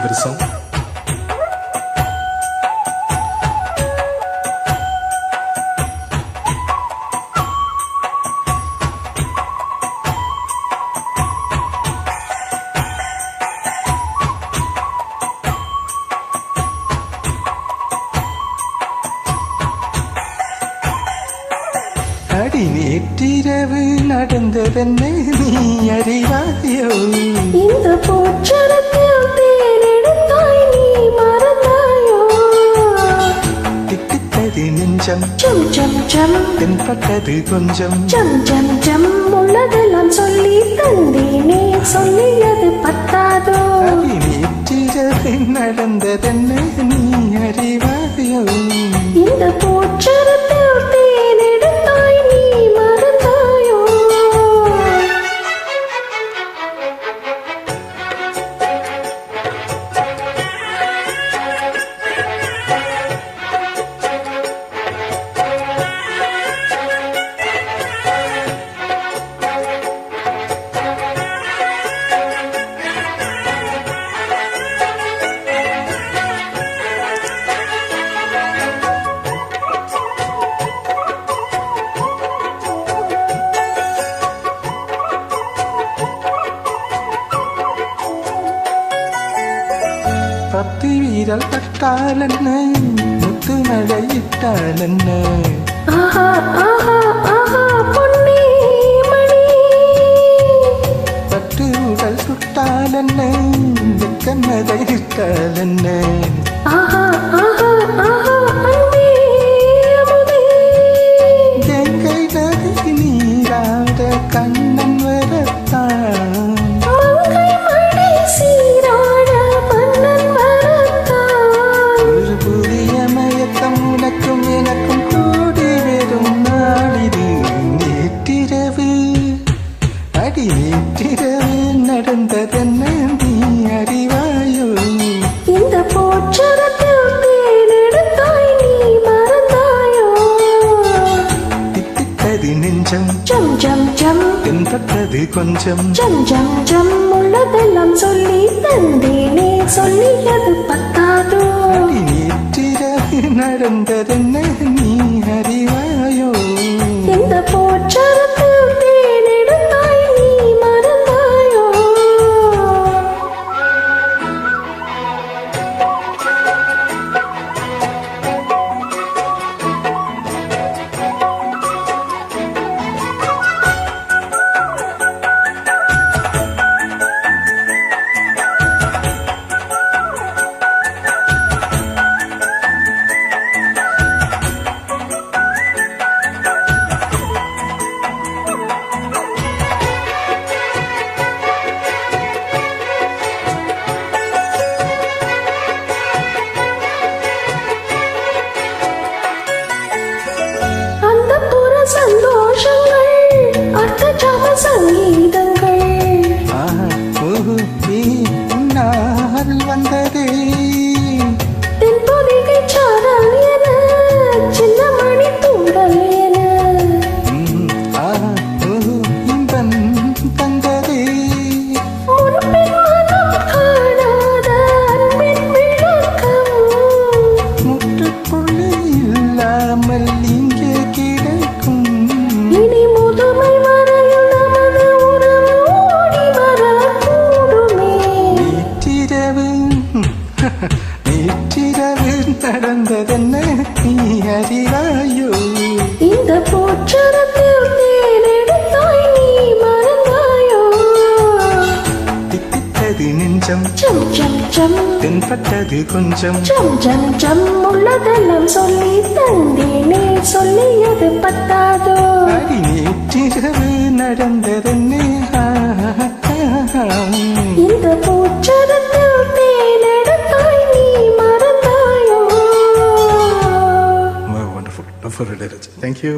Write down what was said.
விருசம். அடி நேற்றிரவு நடந்ததென்ன நீ அறிவாயோ? இந்த போற்றரத்தில் தேனெடுத்தாய் நீ மறந்தாயோ? திட்டுத்தது நெஞ்சம் ஜம் ஜம் ஜம் தென்பட்டது கொஞ்சம் ஜம் ஜம் ஜம் உள்ளதெல்லாம் சொல்லி தந்தேனே சொல்லியது பத்தாதோ? அடி நேற்றிரவு நடந்ததென்ன நீ அறிவாயோ? இந்த போற்றரத்தில் தேனெடுத்தாய் நீ மறந்தாயோ? பத்து வீரல் பட்டால் என்ன முத்து மழையிட்டால் என்ன ஆஹா ஆஹா ஆஹா பொன்னே மணி பட்டு உடல் சுட்டால் என்ன வெக்கமதை இட்டால் என்ன ஆஹா ஆஹா ஆஹா அன்பே அமுதே கங்கை நதி நீராட கண்ணன் வரத்தான் மங்கை மழை சீராட மன்னன் வரத்தான் ஒரு புதிய மயக்கம் உனக்கும் எனக்கும் கூடி வரும் நாளிது நேற்றிரவு அடி நேற்றிரவு நடந்ததென்ன நீ அறிவாயோ? இந்த போற்றரத்தில் தேனெடுத்தாய் நீ மறந்தாயோ? திட்டுத்தது நெஞ்சம் ஜம் ஜம் ஜம் தென்பட்டது கொஞ்சம் ஜம் ஜம் ஜம் உள்ளதெல்லாம் சொல்லி தந்தேனே சொல்லியது பத்தாதோ? அடி நேற்றிரவு நடந்ததென்ன நீ அறிவாயோ? இந்த போற்றரத்தில் தேனெடுத்தாய் நீ மறந்தாயோ? அந்த புற சந்தோஷங்கள் அர்த்த ஜப சங்கீதங்கள் ஆஹா ஓஹோ நீ உன்னால் வந்ததே தென்பொதிகை சாரல் என சின்ன மணி தூண்டல் என ஆஹா ஓஹோ இன்பம் தந்ததே முன்பின் மனம் காணாத அன்பின் விளக்கம் முற்றுப்புள்ளி இல்லாமல் இங்கே கிடைக்கும் இனி முதுமை வரையில் நமது உறவு ஓடி வரக்கூடுமே. நேற்றிரவு நேற்றிரவு நடந்ததென்ன நீ அறிவாயோ? இந்த போற்றரத்தில் தேனெடுத்தாய் நீ மறந்தாயோ? திட்டுத்தது நெஞ்சம் ஜம் ஜம் ஜம் தென்பட்டது கொஞ்சம் ஜம் ஜம் ஜம் உள்ளதெல்லாம் சொல்லி தந்தேனே சொல்லியது பத்தாதோ? அடி நேற்றிரவு நடந்ததென்ன இந்த போற்றரத்தில் தேனெடுத்தாய் நீ மறந்தாயோ? wonderful. Love for Thank you.